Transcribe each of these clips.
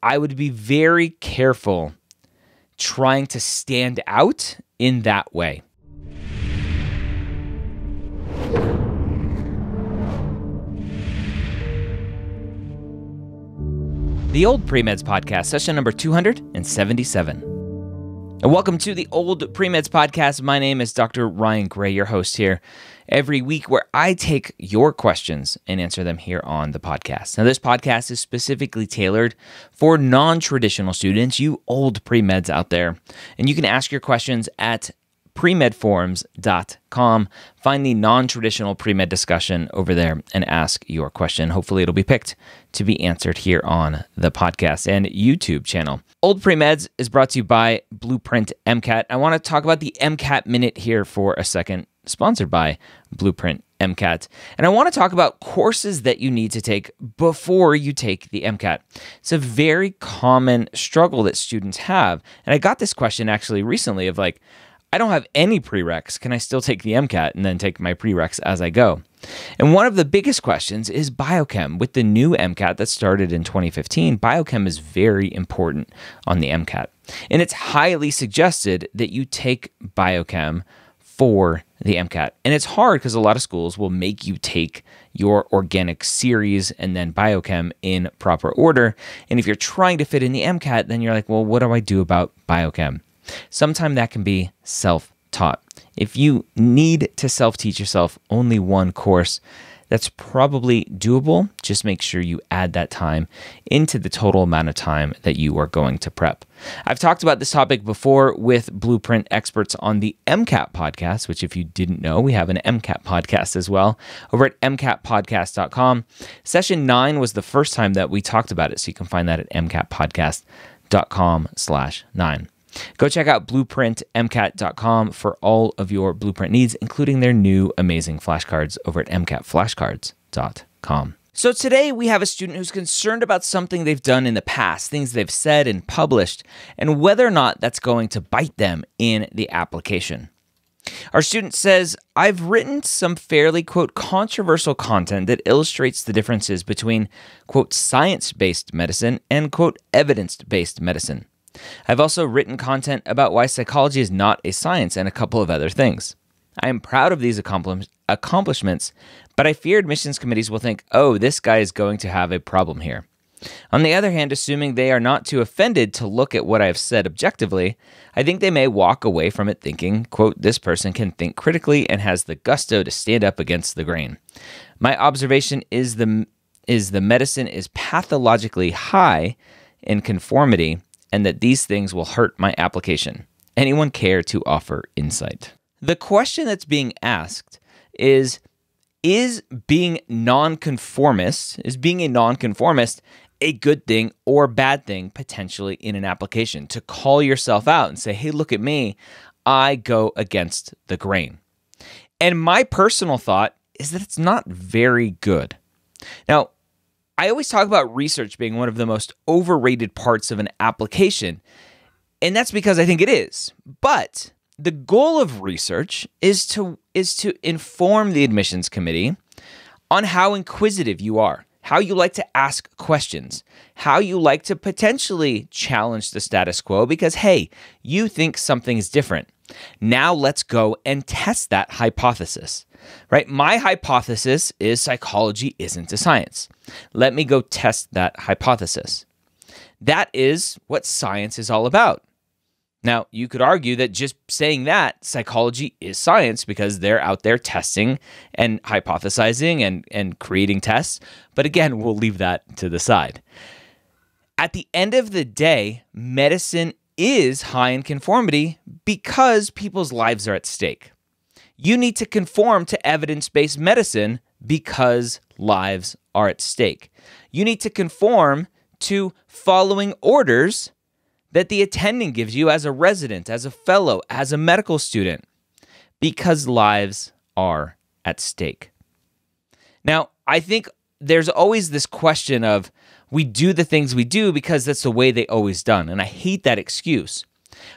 I would be very careful trying to stand out in that way. The OldPreMeds podcast, session number 277. And welcome to the OldPreMeds podcast. My name is Dr. Ryan Gray, your host here every week, where I take your questions and answer them here on the podcast. Now, this podcast is specifically tailored for non-traditional students, you OldPreMeds out there. And you can ask your questions at premedforums.com. Find the non-traditional pre-med discussion over there and ask your question. Hopefully it'll be picked to be answered here on the podcast and YouTube channel. OldPreMeds is brought to you by Blueprint MCAT. I want to talk about the MCAT Minute here for a second, sponsored by Blueprint MCAT. And I want to talk about courses that you need to take before you take the MCAT. It's a very common struggle that students have. And I got this question actually recently of like, I don't have any prereqs. Can I still take the MCAT and then take my prereqs as I go? And one of the biggest questions is biochem. With the new MCAT that started in 2015, biochem is very important on the MCAT. And it's highly suggested that you take biochem for the MCAT. And it's hard because a lot of schools will make you take your organic series and then biochem in proper order. And if you're trying to fit in the MCAT, then you're like, well, what do I do about biochem? Sometimes that can be self-taught. If you need to self-teach yourself only one course, that's probably doable. Just make sure you add that time into the total amount of time that you are going to prep. I've talked about this topic before with Blueprint experts on the MCAT podcast, which if you didn't know, we have an MCAT podcast as well over at mcatpodcast.com. Session 9 was the first time that we talked about it, so you can find that at mcatpodcast.com/9. Go check out blueprintmcat.com for all of your Blueprint needs, including their new amazing flashcards over at mcatflashcards.com. So today we have a student who's concerned about something they've done in the past, things they've said and published, and whether or not that's going to bite them in the application. Our student says, I've written some fairly, quote, controversial content that illustrates the differences between, quote, science-based medicine and, quote, evidence-based medicine. I've also written content about why psychology is not a science and a couple of other things. I am proud of these accomplishments, but I fear admissions committees will think, oh, this guy is going to have a problem here. On the other hand, assuming they are not too offended to look at what I have said objectively, I think they may walk away from it thinking, quote, this person can think critically and has the gusto to stand up against the grain. My observation is the medicine is pathologically high in conformity, and that these things will hurt my application. Anyone care to offer insight? The question that's being asked is being a nonconformist a good thing or bad thing potentially in an application? To call yourself out and say, hey, look at me, I go against the grain. And my personal thought is that it's not very good. Now, I always talk about research being one of the most overrated parts of an application, and that's because I think it is. But the goal of research is to inform the admissions committee on how inquisitive you are, how you like to ask questions, how you like to potentially challenge the status quo because, hey, you think something is different. Now let's go and test that hypothesis. Right? My hypothesis is psychology isn't a science. Let me go test that hypothesis. That is what science is all about. Now, you could argue that just saying that psychology is science because they're out there testing and hypothesizing and creating tests. But again, we'll leave that to the side. At the end of the day, medicine is high in conformity because people's lives are at stake. You need to conform to evidence-based medicine because lives are at stake. You need to conform to following orders that the attending gives you as a resident, as a fellow, as a medical student, because lives are at stake. Now, I think there's always this question of we do the things we do because that's the way they always done, and I hate that excuse.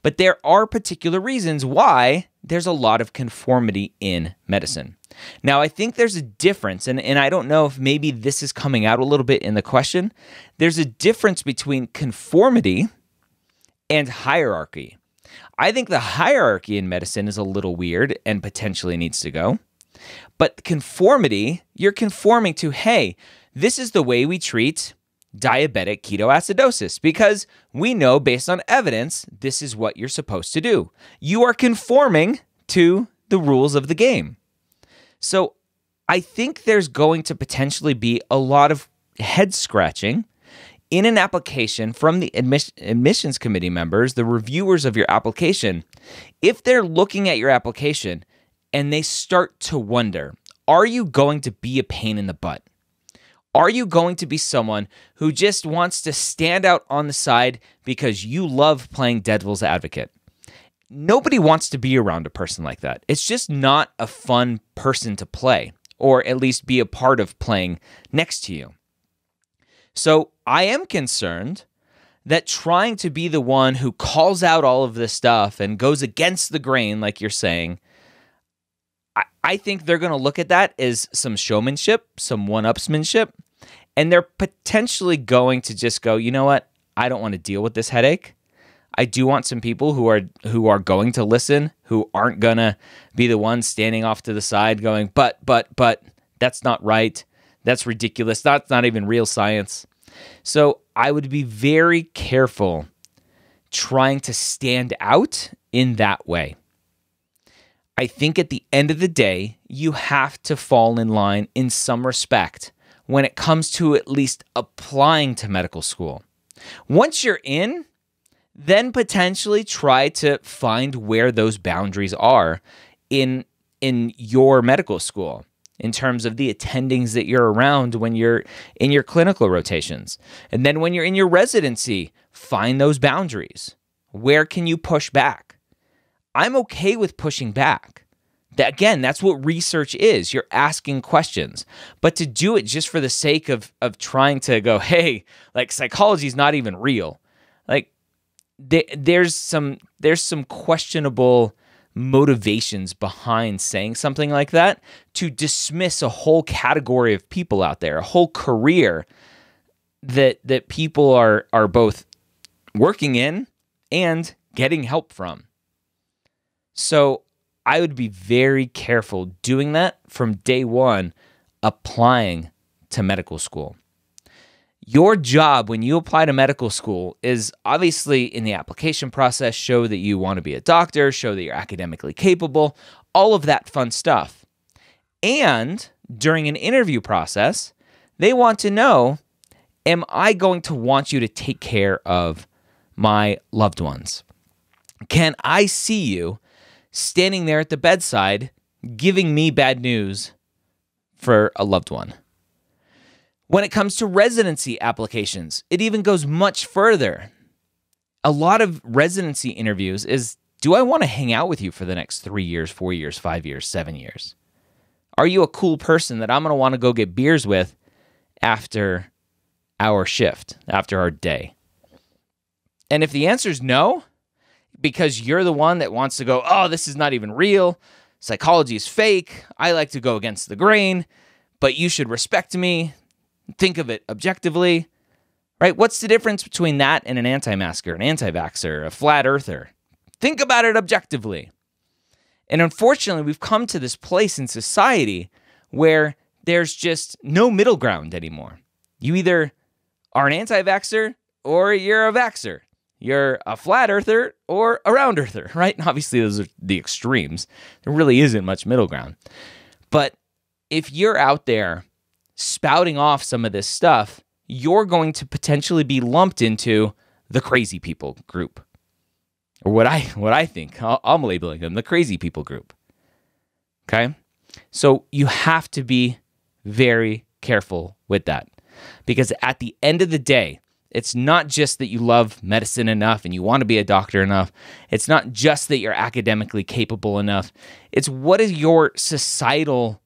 But there are particular reasons why there's a lot of conformity in medicine. Now, I think there's a difference, and I don't know if maybe this is coming out a little bit in the question. There's a difference between conformity and hierarchy. I think the hierarchy in medicine is a little weird and potentially needs to go. But conformity, you're conforming to, hey, this is the way we treat diabetic ketoacidosis because we know based on evidence, this is what you're supposed to do. You are conforming to the rules of the game. So I think there's going to potentially be a lot of head scratching in an application from the admissions committee members, the reviewers of your application, if they're looking at your application and they start to wonder, are you going to be a pain in the butt? Are you going to be someone who just wants to stand out on the side because you love playing devil's advocate? Nobody wants to be around a person like that. It's just not a fun person to play, or at least be a part of playing next to you. So I am concerned that trying to be the one who calls out all of this stuff and goes against the grain, like you're saying, I think they're going to look at that as some showmanship, some one-upsmanship, and they're potentially going to just go, you know what? I don't want to deal with this headache. I do want some people who are going to listen, who aren't going to be the ones standing off to the side going, but, that's not right. That's ridiculous. That's not even real science. So I would be very careful trying to stand out in that way. I think at the end of the day, you have to fall in line in some respect when it comes to at least applying to medical school. Once you're in, then potentially try to find where those boundaries are in your medical school in terms of the attendings that you're around when you're in your clinical rotations. And then when you're in your residency, find those boundaries. Where can you push back? I'm okay with pushing back. Again, that's what research is. You're asking questions. But to do it just for the sake of trying to go, hey, like psychology is not even real. Like there's some questionable motivations behind saying something like that to dismiss a whole category of people out there, a whole career that people are both working in and getting help from. So I would be very careful doing that from day one, applying to medical school. Your job when you apply to medical school is obviously in the application process, show that you want to be a doctor, show that you're academically capable, all of that fun stuff. And during an interview process, they want to know, am I going to want you to take care of my loved ones? Can I see you standing there at the bedside giving me bad news for a loved one? When it comes to residency applications, it even goes much further. A lot of residency interviews is, do I want to hang out with you for the next 3 years, 4 years, 5 years, 7 years? Are you a cool person that I'm going to want to go get beers with after our shift, after our day? And if the answer is no, because you're the one that wants to go, oh, this is not even real, psychology is fake, I like to go against the grain, but you should respect me, think of it objectively, right? What's the difference between that and an anti-masker, an anti-vaxxer, a flat earther? Think about it objectively. And unfortunately, we've come to this place in society where there's just no middle ground anymore. You either are an anti-vaxxer or you're a vaxxer. You're a flat earther or a round earther, right? And obviously, those are the extremes. There really isn't much middle ground. But if you're out there spouting off some of this stuff, you're going to potentially be lumped into the crazy people group. Or what I think, I'm labeling them the crazy people group. Okay? So you have to be very careful with that. Because at the end of the day, it's not just that you love medicine enough and you want to be a doctor enough. It's not just that you're academically capable enough. It's what is your societal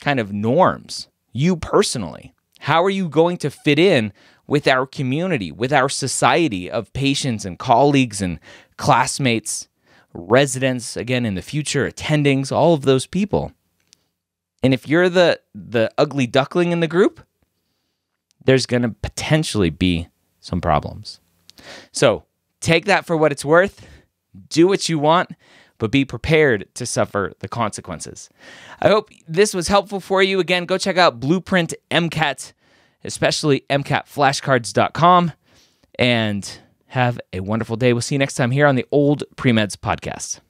kind of norms, you personally? How are you going to fit in with our community, with our society of patients and colleagues and classmates, residents, again, in the future, attendings, all of those people. And if you're the ugly duckling in the group, there's going to potentially be some problems. So take that for what it's worth. Do what you want, but be prepared to suffer the consequences. I hope this was helpful for you. Again, go check out Blueprint MCAT, especially MCATflashcards.com, and have a wonderful day. We'll see you next time here on the Old Pre-Meds podcast.